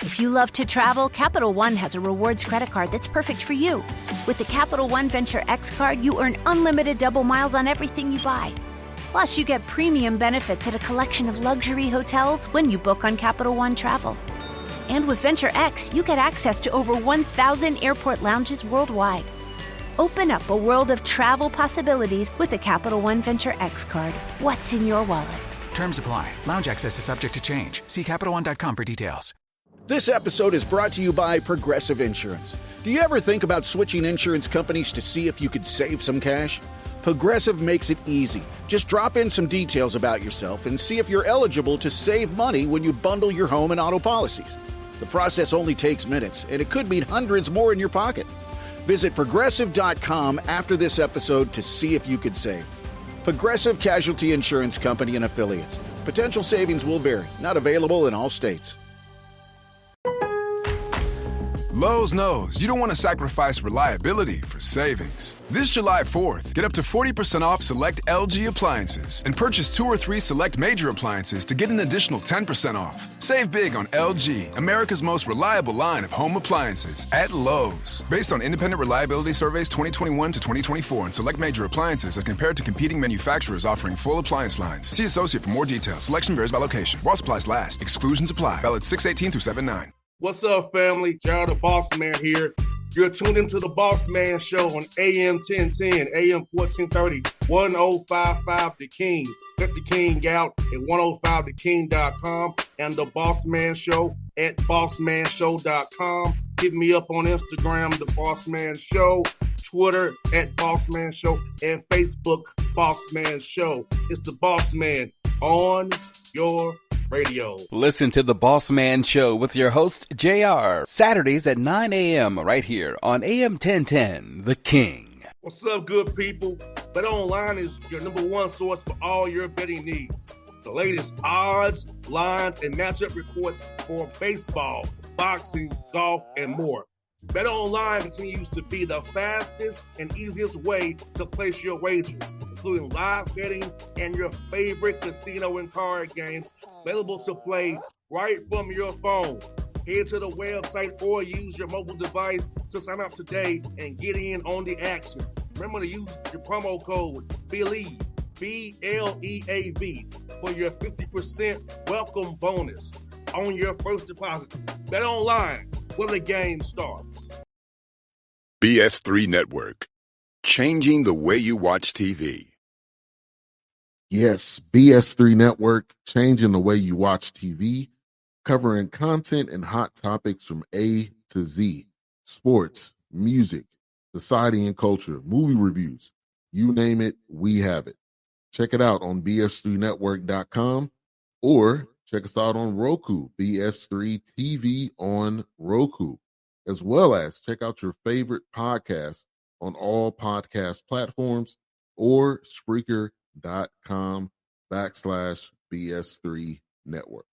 If you love to travel, Capital One has a rewards credit card that's perfect for you. With the Capital One Venture X card, you earn unlimited double miles on everything you buy. Plus, you get premium benefits at a collection of luxury hotels when you book on Capital One Travel. And with Venture X, you get access to over 1,000 airport lounges worldwide. Open up a world of travel possibilities with the Capital One Venture X card. What's in your wallet? Terms apply. Lounge access is subject to change. See CapitalOne.com for details. This episode is brought to you by Progressive Insurance. Do you ever think about switching insurance companies to see if you could save some cash? Progressive makes it easy. Just drop in some details about yourself and see if you're eligible to save money when you bundle your home and auto policies. The process only takes minutes, and it could mean hundreds more in your pocket. Visit Progressive.com after this episode to see if you could save. Progressive Casualty Insurance Company and Affiliates. Potential savings will vary. Not available in all states. Lowe's knows you don't want to sacrifice reliability for savings. This July 4th, get up to 40% off select LG appliances and purchase 2 or 3 select major appliances to get an additional 10% off. Save big on LG, America's most reliable line of home appliances at Lowe's. Based on independent reliability surveys 2021 to 2024 and select major appliances as compared to competing manufacturers offering full appliance lines. See associate for more details. Selection varies by location. While supplies last. Exclusions apply. Valid 6/18 through 7/9. What's up, family? Gerald the Bossman here. You're tuned into the Bossman Show on AM 1010, AM 1430, 1055 The King. Let the King out at 105theking.com and the Bossman Show at bossmanshow.com. Hit me up on Instagram, The Bossman Show, Twitter at Bossman Show, and Facebook, Bossman Show. It's the Bossman on your radio. Listen to the Bossman Show with your host, JR, Saturdays at 9 a.m. right here on AM 1010, The King. What's up, good people? BetOnline is your number one source for all your betting needs. The latest odds, lines, and matchup reports for baseball, boxing, golf, and more. BetOnline continues to be the fastest and easiest way to place your wagers, including live betting and your favorite casino and card games available to play right from your phone. Head to the website or use your mobile device to sign up today and get in on the action. Remember to use your promo code BELIEVE, BLEAV, for your 50% welcome bonus on your first deposit. BetOnline, where the game starts. BS3 Network, changing the way you watch TV. Yes, BS3 Network, changing the way you watch TV, covering content and hot topics from A to Z, sports, music, society and culture, movie reviews, you name it, we have it. Check it out on bs3network.com or check us out on Roku, BS3 TV on Roku, as well as check out your favorite podcast on all podcast platforms or Spreaker.com/BS3 Network.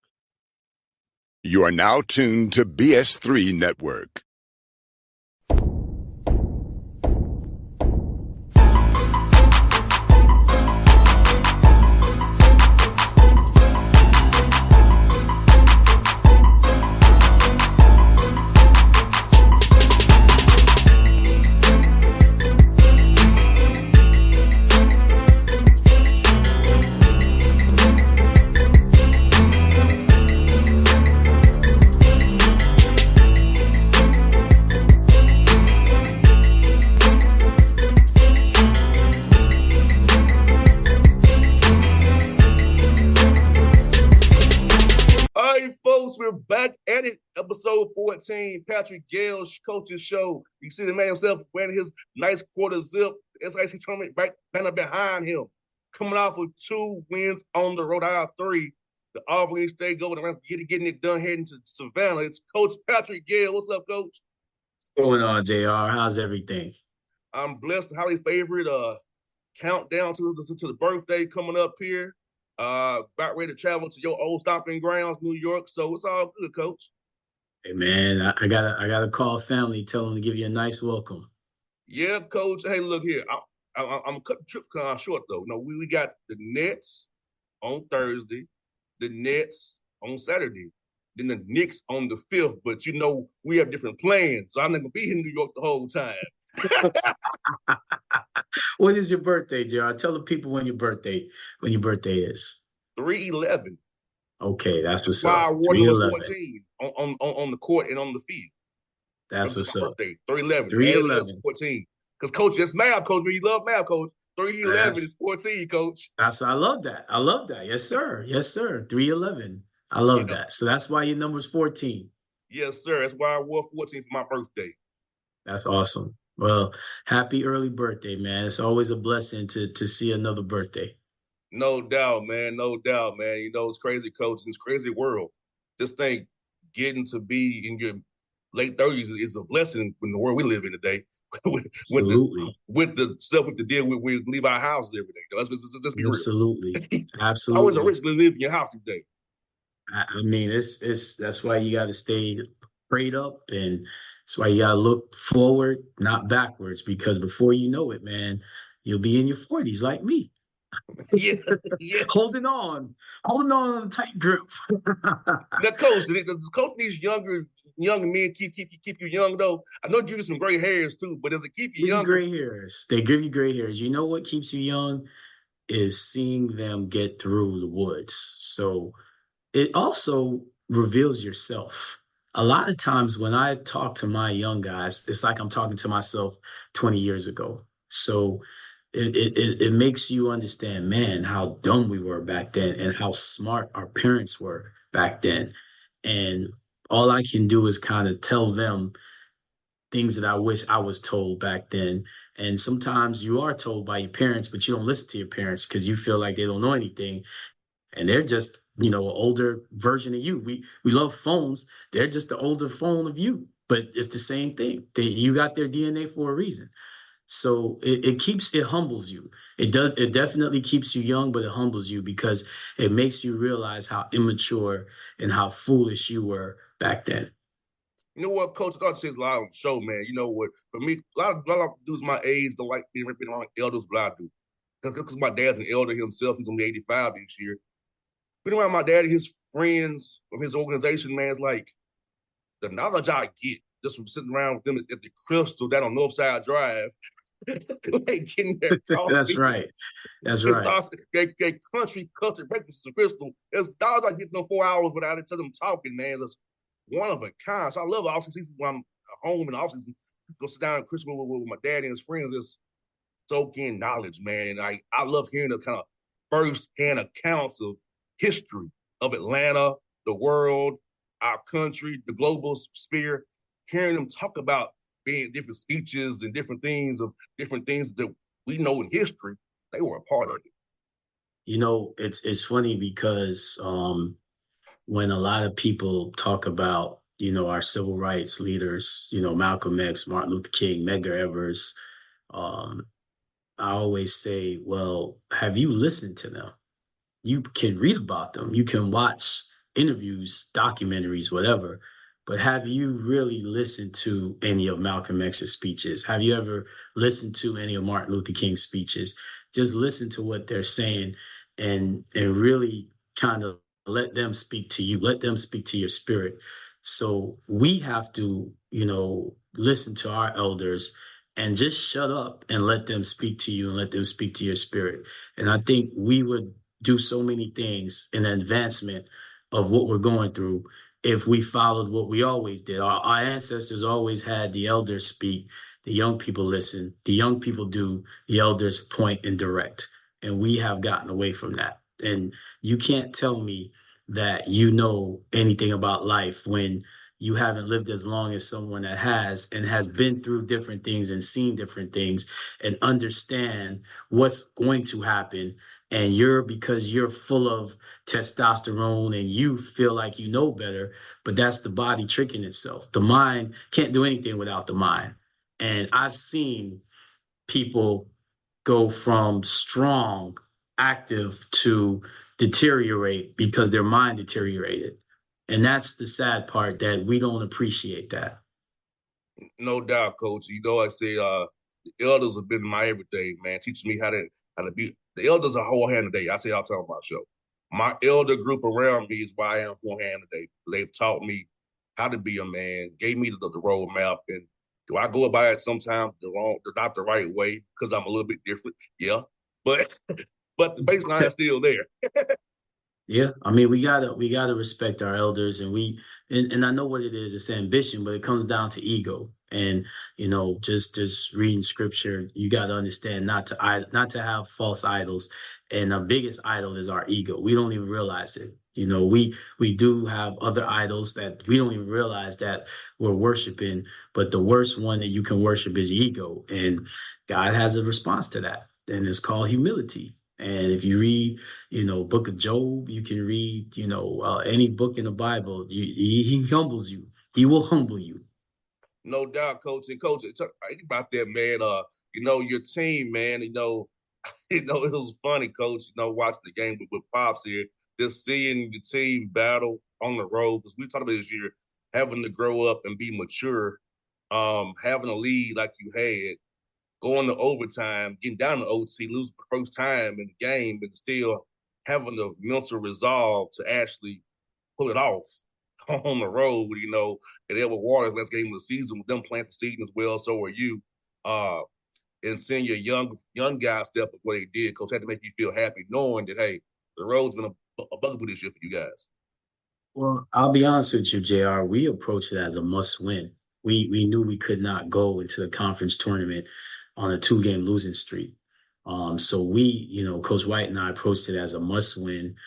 You are now tuned to BS3 Network. We're back at it. Episode 14, Patrick Gayle's coach's show. You see the man himself wearing his nice quarter zip, SIC tournament banner behind him. Coming off with 2 wins on the road, out of 3. The Auburn State Golden Rams getting it done heading to Savannah. It's Coach Patrick Gayle. What's up, Coach? What's going on, JR? How's everything? I'm blessed, highly favored. Countdown to the birthday coming up here. About ready to travel to your old stomping grounds, New York. So it's all good, Coach. Hey man, I gotta call family, tell them to give you a nice welcome. Yeah, Coach. Hey, look here. I'm cutting the trip kind of short though. No, we got the Nets on Thursday, the Nets on Saturday. then the Knicks on the 5th. But we have different plans, so I'm not gonna be in New York the whole time. When is your birthday, JR? Tell the people when your birthday is. 3/11. Okay, that's That's what's why up. I wore number 3/11. 14 on the court and on the field. That's This is what's my up. birthday, 3/11. Add it up, 3/11. 14. Because coach, that's math, coach. When you love math, coach. 3/11 is 14, coach. I love that. I love that. Yes, sir. Yes, sir. 3/11. I love Yeah. that. So that's why your number's 14. Yes, sir. That's why I wore 14 for my birthday. That's awesome. Well, happy early birthday, man. It's always a blessing to see another birthday. No doubt, man. No doubt, man. It's crazy, coach. In this crazy world. Just think getting to be in your late 30s is a blessing in the world we live in today. Absolutely. with the stuff we have to deal with, we leave our houses every day. Let's be real. Absolutely. I was Absolutely. originally live in your house today. I mean, it's that's why you got to stay prayed up, and that's why you got to look forward, not backwards, because before you know it, man, you'll be in your 40s like me. Yeah, yes. holding on a tight grip. Now, coach, does coach needs young men keep you young though? I know give you some gray hairs too, but does it keep you Give you younger? gray hairs. They give you gray hairs. You know what keeps you young is seeing them get through the woods. So it also reveals yourself. A lot of times when I talk to my young guys, it's like I'm talking to myself 20 years ago. So it makes you understand, man, how dumb we were back then and how smart our parents were back then. And all I can do is kind of tell them things that I wish I was told back then. And sometimes you are told by your parents, but you don't listen to your parents because you feel like they don't know anything. And they're just, an older version of you. We love phones. They're just the older phone of you, but it's the same thing. You got their DNA for a reason. So it humbles you. It definitely keeps you young, but it humbles you because it makes you realize how immature and how foolish you were back then. You know what, Coach? God says a lot on the show, man. You know what? For me, a lot of dudes my age don't like being around elders, but I do. Because my dad's an elder himself. He's only 85 this year. Being around my dad and his friends from his organization, man, it's like the knowledge I get just from sitting around with them at the Crystal down on Northside Drive. Like getting their coffee. That's right. That's right. They country culture breakfast at Crystal. It's dogs I get them 4 hours without it to them talking, man. It's one of a kind. So I love off season when I'm home and off season. Go sit down at Christmas with my dad and his friends, just soak in knowledge, man. And I love hearing the kind of first-hand accounts of history of Atlanta, the world, our country, the global sphere. Hearing them talk about being different speeches and different things that we know in history, they were a part of it. It's funny because when a lot of people talk about, our civil rights leaders, Malcolm X, Martin Luther King, Medgar Evers, I always say, well, have you listened to them? You can read about them. You can watch interviews, documentaries, whatever. But have you really listened to any of Malcolm X's speeches? Have you ever listened to any of Martin Luther King's speeches? Just listen to what they're saying and really kind of let them speak to you. Let them speak to your spirit. So we have to, listen to our elders and just shut up and let them speak to you and let them speak to your spirit. And I think we would do so many things in advancement of what we're going through if we followed what we always did. Our ancestors always had the elders speak, the young people listen, the young people do, the elders point and direct. And we have gotten away from that. And you can't tell me that you know anything about life when you haven't lived as long as someone that has and has been through different things and seen different things and understand what's going to happen. And because you're full of testosterone and you feel like you know better, but that's the body tricking itself. The mind can't do anything without the mind. And I've seen people go from strong, active to deteriorate because their mind deteriorated. And that's the sad part, that we don't appreciate that. No doubt, Coach. I say the elders have been my everything, man, teaching me how to be. The elders are whole hand today. I say all the time on my show. My elder group around me is why I am who I am today. They've taught me how to be a man, gave me the roadmap. And do I go about it sometimes not the right way because I'm a little bit different? Yeah. But but the baseline is still there. Yeah, I mean we gotta respect our elders, and and I know what it is. It's ambition, but it comes down to ego. And just reading scripture, you got to understand not to have false idols. And the biggest idol is our ego. We don't even realize it. We do have other idols that we don't even realize that we're worshiping. But the worst one that you can worship is ego, and God has a response to that, and it's called humility. And if you read book of Job, you can read, any book in the Bible. He humbles you. He will humble you. No doubt, coach. And coach, think about that, man. Your team, man, it was funny, coach, watching the game with Pops here, just seeing the team battle on the road, because we talked about this year, having to grow up and be mature, having a lead like you had, going to overtime, getting down to OT, losing for the first time in the game, but still having the mental resolve to actually pull it off on the road, at Edward Waters last game of the season, with them playing for season as well, so are you. And seeing your young guys step up what they did, coach, had to make you feel happy, knowing that, hey, the road's been a bugaboo this year for you guys. Well, I'll be honest with you, JR. We approached it as a must win. We knew we could not go into the conference tournament on a 2-game losing streak. So Coach White and I approached it as a must win,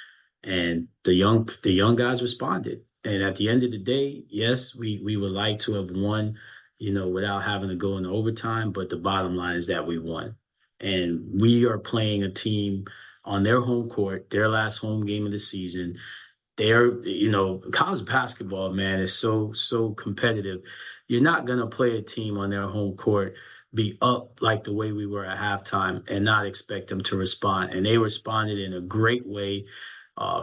and the young guys responded. And at the end of the day, yes, we would like to have won, without having to go into overtime. But the bottom line is that we won, and we are playing a team on their home court, their last home game of the season. College basketball, man, is so competitive. You're not going to play a team on their home court be up like the way we were at halftime and not expect them to respond. And they responded in a great way.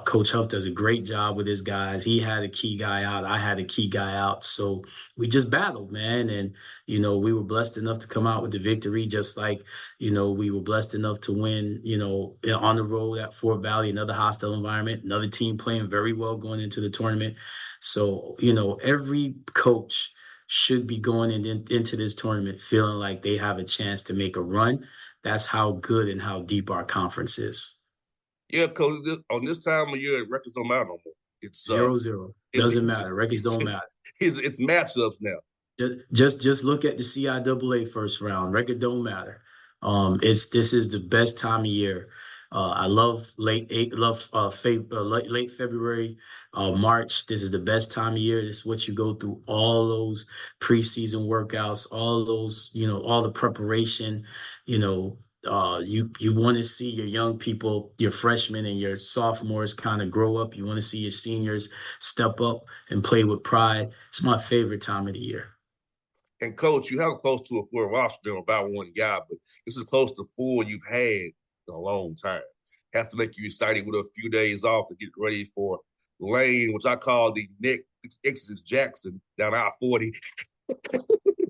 Coach Huff does a great job with his guys. He had a key guy out. I had a key guy out. So we just battled, man. And, we were blessed enough to come out with the victory, just like, we were blessed enough to win, on the road at Fort Valley, another hostile environment, another team playing very well going into the tournament. So, every coach should be going into this tournament feeling like they have a chance to make a run. That's how good and how deep our conference is. Yeah, coach. On this time of year, records don't matter no more. It's 0-0. Doesn't matter. Records don't matter. It's matchups now. Just look at the CIAA first round. Record don't matter. This is the best time of year. I love late February, March. This is the best time of year. This is what you go through all those preseason workouts, all those, all the preparation. You want to see your young people, your freshmen and your sophomores kind of grow up. You want to see your seniors step up and play with pride. It's my favorite time of the year. And coach, you have close to a full roster about one guy, but this is close to 4 you've had in a long time. Has to make you excited with a few days off to get ready for Lane, which I call the Nick Exodus Jackson down I-40.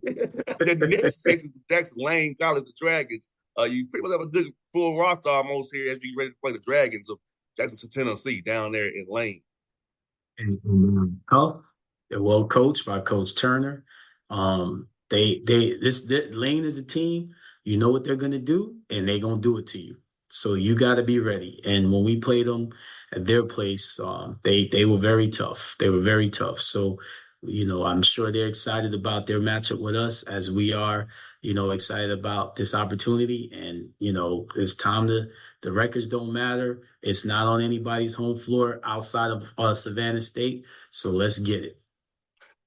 The next Exodus Jackson Lane College, the Dragons. You pretty much have a good full roster almost here as you get ready to play the Dragons of Jackson, Tennessee, down there in Lane. Well coached by Coach Turner. This Lane is a team. You know what they're gonna do, and they're gonna do it to you. So you got to be ready. And when we played them at their place, they were very tough. They were very tough. So, I'm sure they're excited about their matchup with us, as we are, excited about this opportunity. And it's time the records don't matter. It's not on anybody's home floor outside of Savannah State. So let's get it.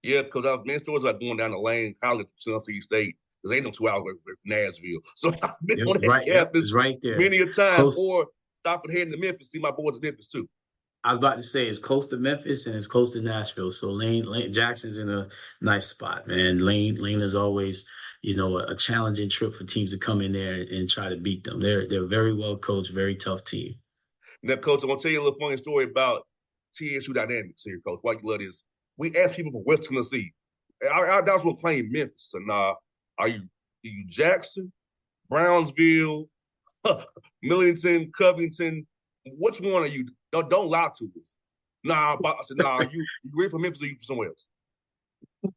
Yeah, because I was many stories about going down to Lane College from Tennessee State, because ain't no 2 hours from Nashville. So I've been on that campus right there. Many a time, or stopping heading to Memphis, see my boys in Memphis too. I was about to say it's close to Memphis and it's close to Nashville. So Lane Jackson's in a nice spot, man. Lane is always, a challenging trip for teams to come in there and try to beat them. They're very well coached, very tough team. Now, Coach, I'm gonna tell you a little funny story about TSU dynamics here, Coach. Why you love this? We asked people from West Tennessee. I was gonna claim Memphis, and are you Jackson, Brownsville, Millington, Covington? Which one are you? Don't lie to us. Nah, I said, nah, you ready for Memphis or you from somewhere else?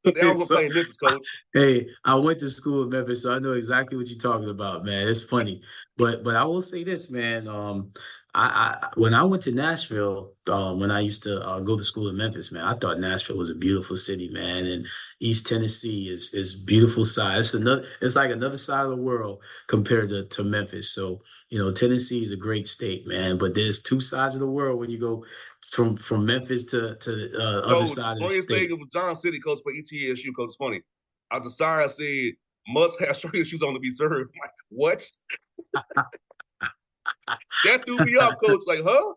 They all gonna So, play in Memphis, coach. hey, I went to school in Memphis, so I know exactly what you're talking about, man. It's funny, but I will say this, man. I when I went to Nashville, when I used to go to school in Memphis, man, I thought Nashville was a beautiful city, man. And East Tennessee is beautiful side. It's like another side of the world compared to Memphis. So Tennessee is a great state, man. But there's two sides of the world when you go from Memphis to the other Coach, side of the funniest thing, state. it was John City, coach for ETSU, coach. It's funny. Out the side said, must have straight shoes on to be served. I'm like, what? That threw me off, coach. Like, huh?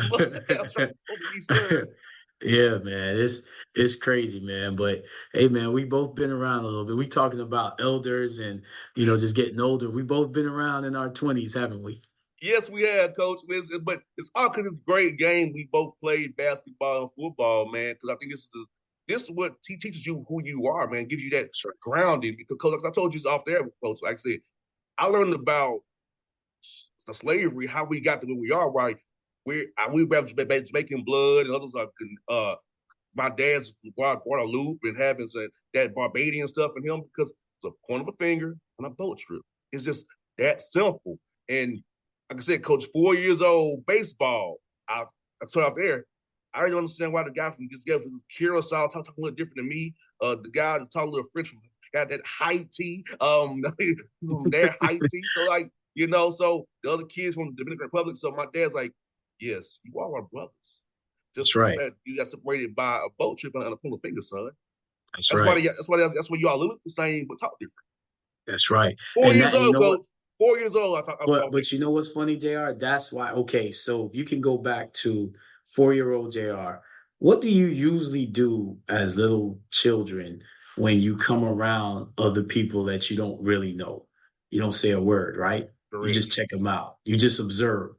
Must have straight on to be served. Yeah, man, it's crazy, man. But hey, man, we both been around a little bit. We talking about elders and just getting older. We both been around in our 20s, haven't we? Yes, we had, coach. But it's all because it's a great game. We both played basketball and football, man. Because I think this is what teaches you who you are, man. Gives you that grounding. Because, coach, like I told you off there, coach. Like I said, I learned about the slavery, how we got to where we are. Right, we have Jamaican blood, and others are. My dad's from Guadalupe and having that Barbadian stuff in him because it's a point of a finger on a boat trip. It's just that simple. And like I said, coach, 4 years old, baseball. I started off there. I didn't understand why the guy from Curacao talking a little different than me. The guy that talked a little French got that Haiti, their Haiti. So so the other kids from the Dominican Republic. So my dad's like, yes, you all are brothers. Just That's right. you got separated by a boat trip and a point of finger, son. That's right. That's why you all look the same but talk different. That's right. 4 years old, coach. 4 years old. But you know what's funny, JR? That's why. Okay, so if you can go back to 4-year-old JR, what do you usually do as little children when you come around other people that you don't really know? You don't say a word, right? Correct. You just check them out. You just observe.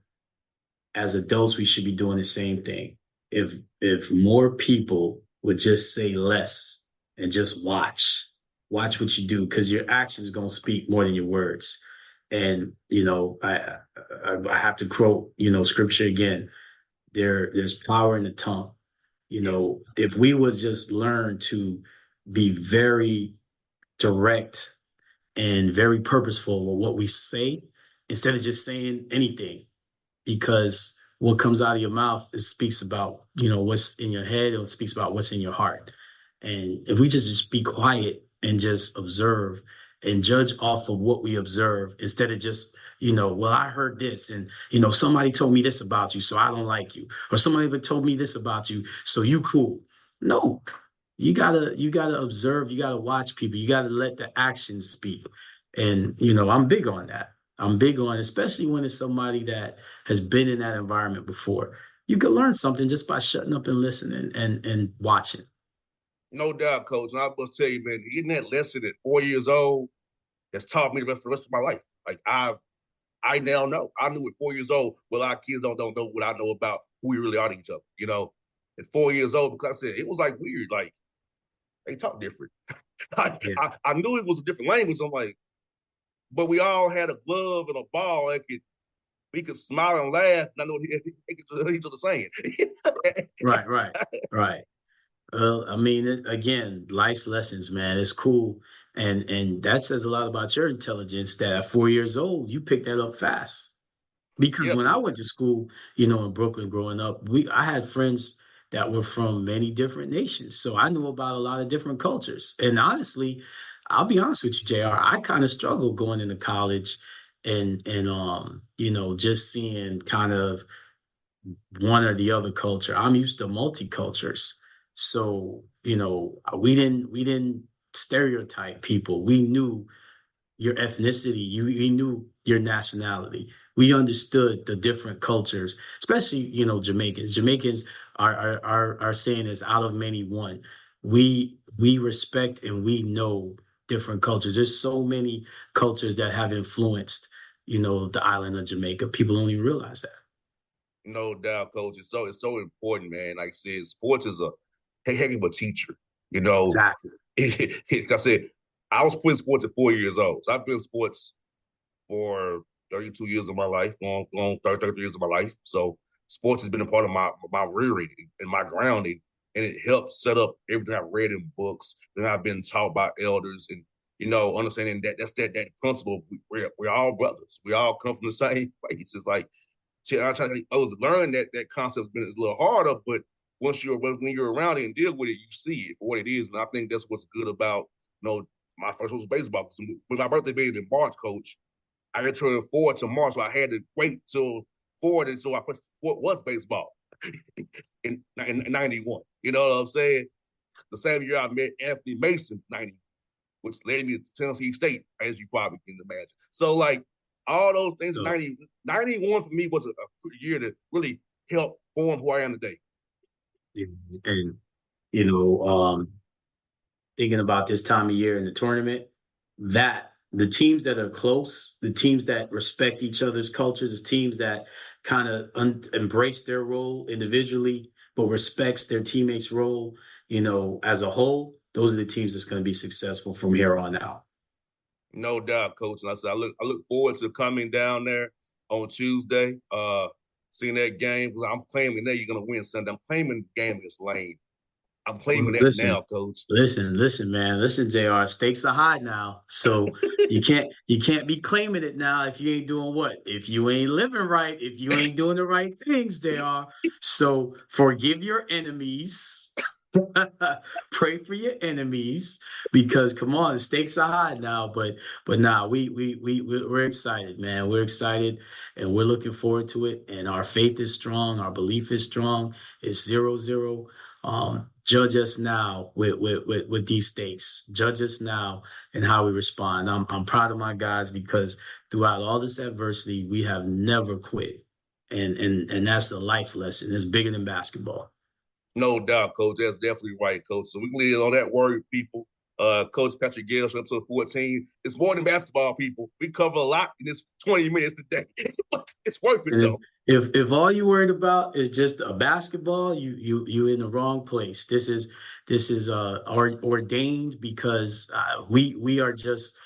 As adults, we should be doing the same thing. If more people would just say less and just watch what you do, because your actions gonna speak more than your words. And I have to quote scripture again. There's power in the tongue. Yes. If we would just learn to be very direct and very purposeful with what we say instead of just saying anything, because what comes out of your mouth speaks about what's in your head, and it speaks about what's in your heart. And if we just be quiet and just observe and judge off of what we observe instead of just well, I heard this, and somebody told me this about you, so I don't like you, or somebody told me this about you, so you cool. No, you gotta observe, you gotta watch people, you gotta let the actions speak. And I'm big on that. I'm big on, especially when it's somebody that has been in that environment before. You can learn something just by shutting up and listening and watching. No doubt, coach. And I must tell you, man, getting that lesson at 4 years old has taught me the rest of my life. Like I now know. I knew at 4 years old, well, our kids don't know what I know about who we really are to each other. At 4 years old, because I said it was like weird, like they talk different. I knew it was a different language. I'm like, but we all had a glove and a ball that we could smile and laugh, and I know each other saying. Right. Well, I mean, again, life's lessons, man. It's cool, and that says a lot about your intelligence. That at 4 years old, you picked that up fast. Because Yeah, when I went to school, in Brooklyn growing up, I had friends that were from many different nations. So I knew about a lot of different cultures. And honestly, I'll be honest with you, JR, I kind of struggled going into college and just seeing kind of one or the other culture. I'm used to multicultures. So, we didn't stereotype people. We knew your ethnicity. We knew your nationality. We understood the different cultures, especially Jamaicans. Jamaicans are saying is out of many one. We respect and we know different cultures. There's so many cultures that have influenced the island of Jamaica. People don't even realize that. no doubt, coach. It's so important, man. Like I said, sports is a heck of a teacher. Exactly. Like I said, I was playing sports at 4 years old. So I've been in sports for 32 years of my life, going 33 years of my life. So sports has been a part of my rearing and my grounding, and it helps set up everything I've read in books that I've been taught by elders, and understanding that principle. We're all brothers. We all come from the same place. It's like I try to learn that concept is a little harder, but when you're around it and deal with it, you see it for what it is, and I think that's what's good about my first was baseball. With my birthday being in March, Coach, I had to forward to March, so I had to wait till forward until I put what was baseball in 91. You know what I'm saying? The same year I met Anthony Mason, 90, which led me to Tennessee State, as you probably can imagine. So, like, all those things, 91 for me was a year that really helped form who I am today. And, thinking about this time of year in the tournament, that the teams that are close, the teams that respect each other's cultures, the teams that kind of embrace their role individually, but respects their teammates' role, as a whole, those are the teams that's going to be successful from here on out. No doubt, Coach. And I said, I look forward to coming down there on Tuesday, seeing that game, because I'm claiming that you're going to win Sunday. I'm claiming the game against Lane. I'm claiming that now, Coach. Listen, man. Listen, JR. Stakes are high now, so you can't be claiming it now if you ain't doing what? If you ain't living right, if you ain't doing the right things, JR. So forgive your enemies. Pray for your enemies, because come on, the stakes are high now. But nah, we're excited, man. We're excited, and we're looking forward to it. And our faith is strong. Our belief is strong. It's 0-0. Judge us now with these stakes. Judge us now and how we respond. I'm proud of my guys, because throughout all this adversity, we have never quit, and that's a life lesson. It's bigger than basketball. No doubt, Coach. That's definitely right, Coach. So we can leave on that word, people. Coach Patrick Gayle, episode 14. It's more than basketball, people. We cover a lot in this 20 minutes today. It's worth it, though. If all you worried about is just a basketball, you in the wrong place. This is ordained, because we are just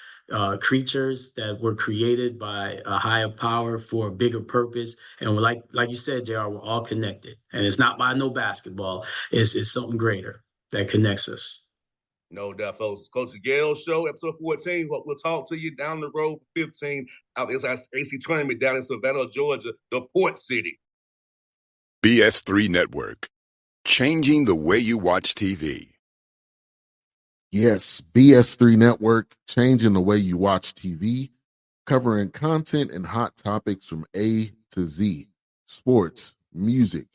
creatures that were created by a higher power for a bigger purpose, and we're like you said, JR, we're all connected, and it's not by no basketball. It's something greater that connects us. No doubt, folks. Coach Gayle Show, episode 14. We'll talk to you down the road for 15. It's our AC tournament down in Savannah, Georgia, the port city. BS3 Network, changing the way you watch TV. Yes, BS3 Network, changing the way you watch TV, covering content and hot topics from A to Z, sports, music,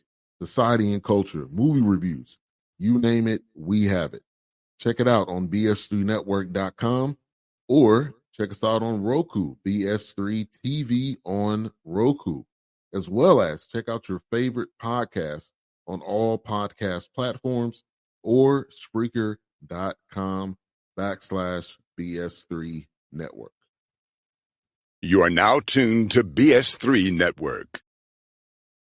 society and culture, movie reviews, you name it, we have it. Check it out on bs3network.com, or check us out on Roku, BS3 TV on Roku, as well as check out your favorite podcast on all podcast platforms, or Spreaker.com/BS3 Network. You are now tuned to BS3 Network.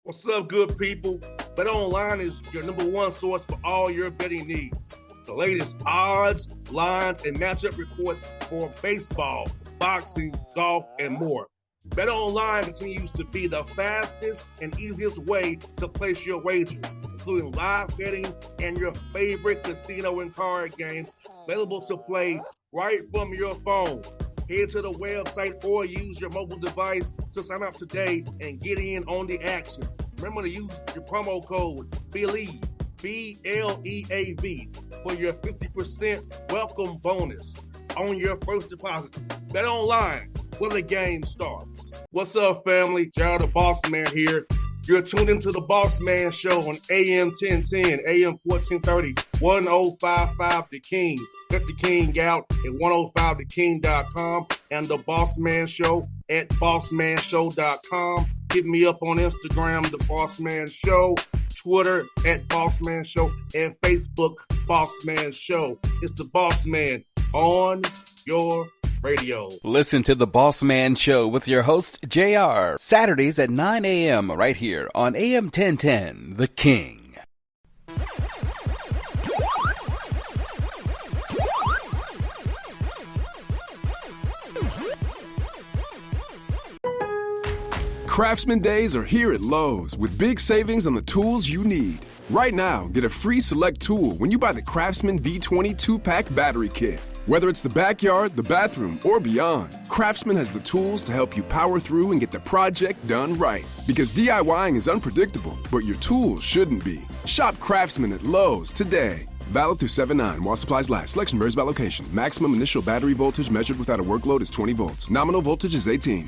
What's up, good people? Bet Online is your number one source for all your betting needs. The latest odds, lines, and matchup reports for baseball, boxing, golf, and more. Bet Online continues to be the fastest and easiest way to place your wagers, including live betting and your favorite casino and card games, available to play right from your phone. Head to the website or use your mobile device to sign up today and get in on the action. Remember to use your promo code BELIEVE, BLEAV, for your 50% welcome bonus on your first deposit. Bet Online, where the game starts. What's up, family? Gerald the Bossman here. You're tuned into the Bossman Show on AM 1010, AM 1430, 1055 The King. Let the King out at 105theking.com, and the Bossman Show at bossmanshow.com. Hit me up on Instagram, The Bossman Show, Twitter at Bossman Show, and Facebook, Bossman Show. It's the Bossman on your radio. Listen to The Bossman Show with your host, JR, Saturdays at 9 a.m. right here on AM 1010, The King. Craftsman Days are here at Lowe's with big savings on the tools you need. Right now, get a free select tool when you buy the Craftsman V20 2-pack battery kit. Whether it's the backyard, the bathroom, or beyond, Craftsman has the tools to help you power through and get the project done right. Because DIYing is unpredictable, but your tools shouldn't be. Shop Craftsman at Lowe's today. Valid through 7/9 while supplies last. Selection varies by location. Maximum initial battery voltage measured without a workload is 20 volts. Nominal voltage is 18.